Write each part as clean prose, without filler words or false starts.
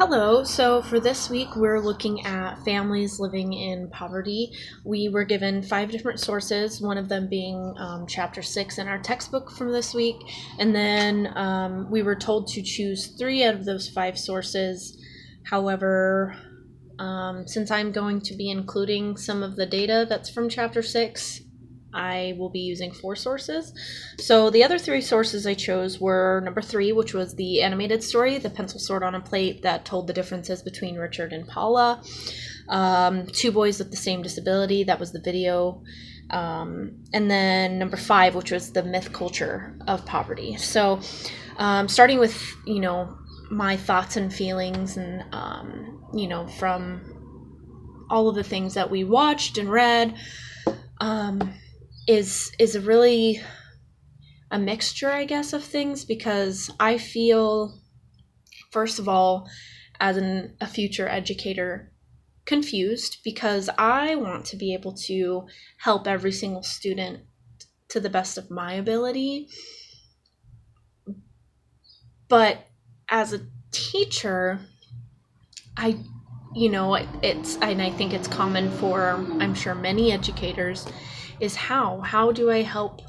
Hello. So for this week, we're looking at families living in poverty. We were given 5 different sources, one of them being chapter 6 in our textbook from this week. And then we were told to choose 3 out of those 5 sources. However, since I'm going to be including some of the data that's from chapter 6, I will be using 4 sources. So the other 3 sources I chose were number 3, which was the animated story, The Pencil Sword on a Plate, that told the differences between Richard and Paula. 2 Boys with the Same Disability, that was the video. And then number 5, which was the myth culture of poverty. So starting with, my thoughts and feelings and, from all of the things that we watched and read, is a really a mixture, I guess, of things, because I feel, first of all, as a future educator, confused, because I want to be able to help every single student to the best of my ability. But as a teacher, it's, and I think it's common for, I'm sure, many educators, is how do I help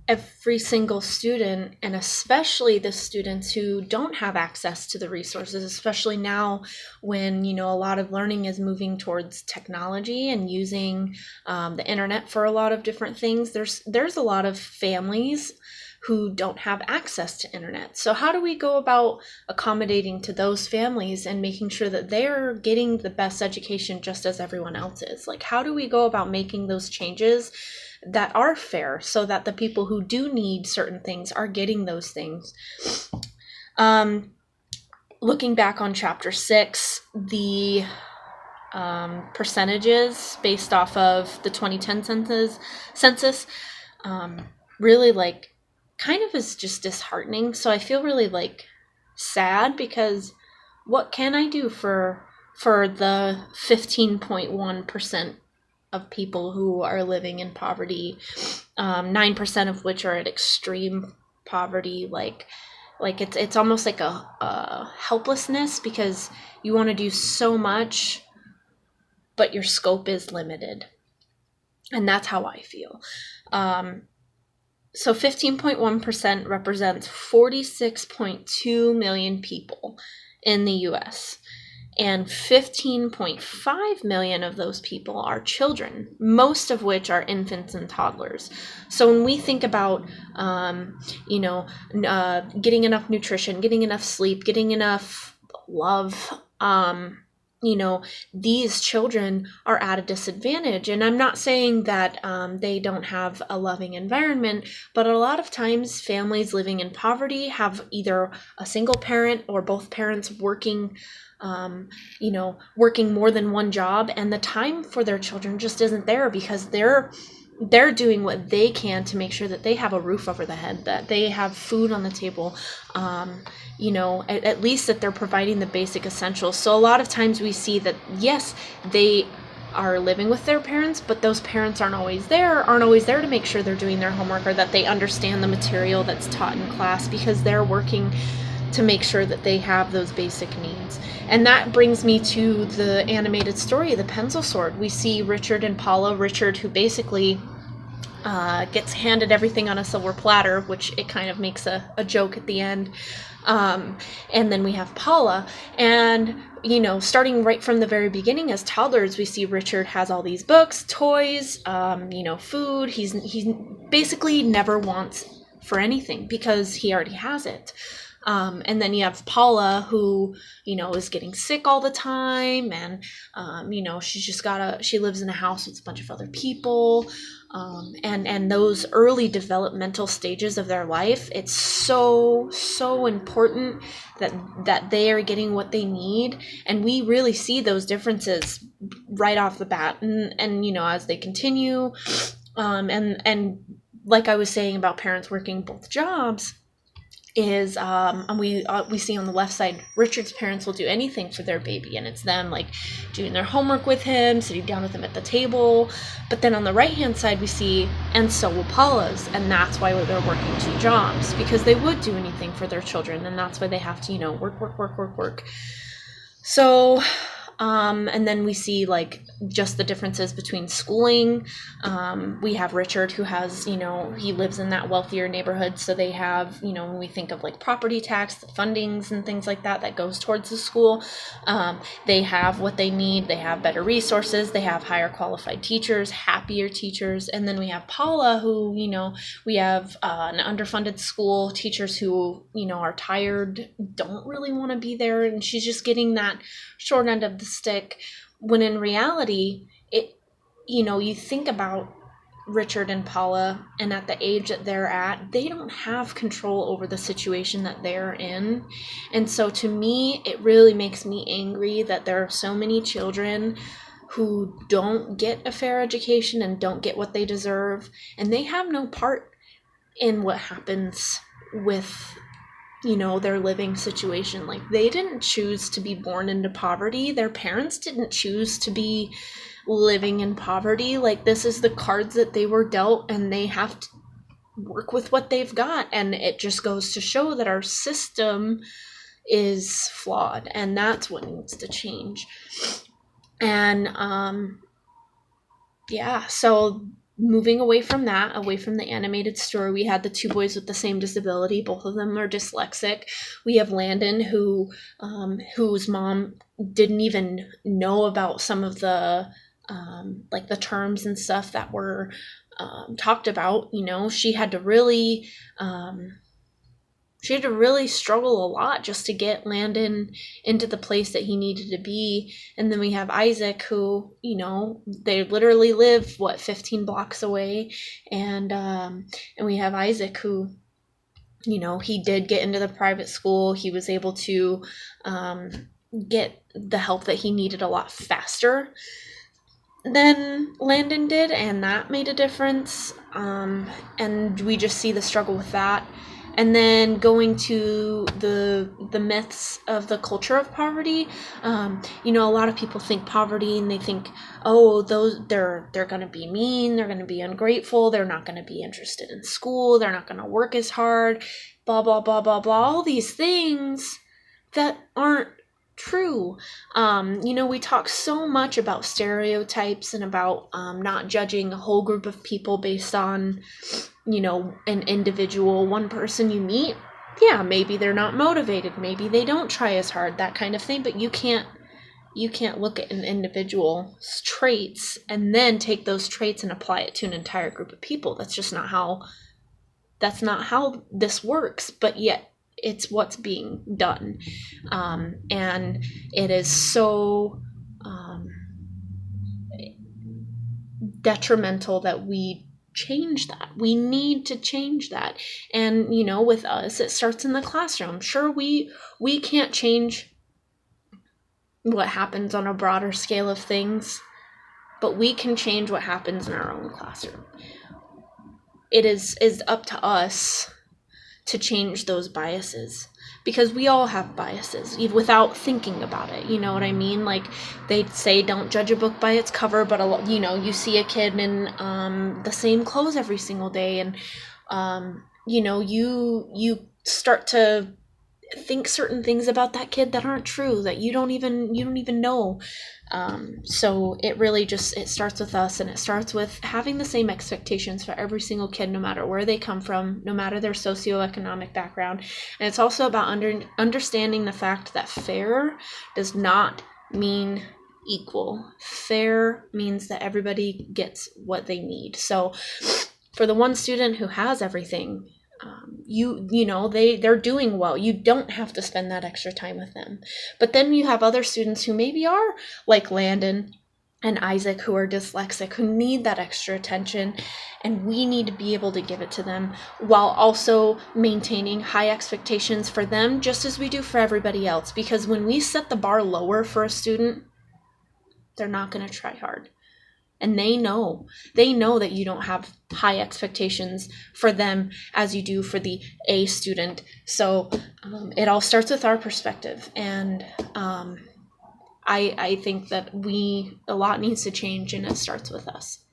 every single student, and especially the students who don't have access to the resources, especially now when, a lot of learning is moving towards technology and using the internet for a lot of different things. There's a lot of families who don't have access to internet. So how do we go about accommodating to those families and making sure that they're getting the best education just as everyone else is? Like, how do we go about making those changes that are fair so that the people who do need certain things are getting those things? Looking back on chapter 6, the percentages based off of the 2010 census really kind of is just disheartening. So I feel really sad, because what can I do for the 15.1% of people who are living in poverty, 9% of which are at extreme poverty? It's almost like a helplessness, because you want to do so much, but your scope is limited. And that's how I feel. So 15.1% represents 46.2 million people in the US, and 15.5 million of those people are children, most of which are infants and toddlers. So when we think about, getting enough nutrition, getting enough sleep, getting enough love, these children are at a disadvantage. And I'm not saying that they don't have a loving environment, but a lot of times families living in poverty have either a single parent or both parents working, working more than one job, and the time for their children just isn't there, because they're doing what they can to make sure that they have a roof over the head, that they have food on the table, at least that they're providing the basic essentials. So a lot of times we see that, yes, they are living with their parents, but those parents aren't always there to make sure they're doing their homework, or that they understand the material that's taught in class, because they're working to make sure that they have those basic needs. And that brings me to the animated story, The Pencil Sword. We see Richard and Paula. Richard, who basically gets handed everything on a silver platter, which it kind of makes a joke at the end. And then we have Paula, and starting right from the very beginning, as toddlers, we see Richard has all these books, toys, food. He basically never wants for anything, because he already has it. And then you have Paula, who, is getting sick all the time, and, she lives in a house with a bunch of other people, and those early developmental stages of their life, it's so important that they are getting what they need. And we really see those differences right off the bat, and as they continue, and like I was saying about parents working both jobs, is and we see on the left side, Richard's parents will do anything for their baby, and it's them doing their homework with him, sitting down with him at the table. But then on the right hand side, we see, and so will Paula's, and that's why they're working 2 jobs, because they would do anything for their children, and that's why they have to work. So, and then we see like just the differences between schooling. We have Richard who has, he lives in that wealthier neighborhood. So they have, when we think of like property tax, the fundings and things like that goes towards the school. They have what they need. They have better resources. They have higher qualified teachers, happier teachers. And then we have Paula who, we have an underfunded school, teachers who, are tired, don't really want to be there. And she's just getting that short end of the stick, when in reality, you think about Richard and Paula, and at the age that they're at, they don't have control over the situation that they're in. And so to me, it really makes me angry that there are so many children who don't get a fair education and don't get what they deserve, and they have no part in what happens with their living situation. Like, they didn't choose to be born into poverty. Their parents didn't choose to be living in poverty. Like, this is the cards that they were dealt, and they have to work with what they've got. And it just goes to show that our system is flawed, and that's what needs to change. And so moving away from the animated story, we had the two boys with the same disability. Both of them are dyslexic. We have Landon, whose mom didn't even know about some of the like the terms and stuff that were talked about. She had to really struggle a lot just to get Landon into the place that he needed to be. And then we have Isaac, who, they literally live, 15 blocks away. And we have Isaac, who, he did get into the private school. He was able to get the help that he needed a lot faster than Landon did, and that made a difference. And we just see the struggle with that. And then going to the myths of the culture of poverty, a lot of people think poverty and they think, they're going to be mean, they're going to be ungrateful, they're not going to be interested in school, they're not going to work as hard, blah, blah, blah, blah, blah, all these things that aren't true. We talk so much about stereotypes and about not judging a whole group of people based on an individual, one person you meet. Yeah, maybe they're not motivated, maybe they don't try as hard, that kind of thing, but you can't look at an individual's traits and then take those traits and apply it to an entire group of people. That's not how this works, but yet it's what's being done. And it is so detrimental that we change that. We need to change that. And with us, it starts in the classroom. Sure, we can't change what happens on a broader scale of things, but we can change what happens in our own classroom. It is up to us to change those biases, because we all have biases without thinking about it. You know what I mean? Like, they say don't judge a book by its cover, but you see a kid in the same clothes every single day, and you start to think certain things about that kid that aren't true, that you don't even know. So it really it starts with us, and it starts with having the same expectations for every single kid, no matter where they come from, no matter their socioeconomic background. And it's also about understanding the fact that fair does not mean equal. Fair means that everybody gets what they need. So for the one student who has everything, they're doing well. You don't have to spend that extra time with them. But then you have other students who maybe are like Landon and Isaac, who are dyslexic, who need that extra attention, and we need to be able to give it to them while also maintaining high expectations for them, just as we do for everybody else. Because when we set the bar lower for a student, they're not going to try hard. And they know that you don't have high expectations for them as you do for the A student. So it all starts with our perspective. And I think that a lot needs to change, and it starts with us.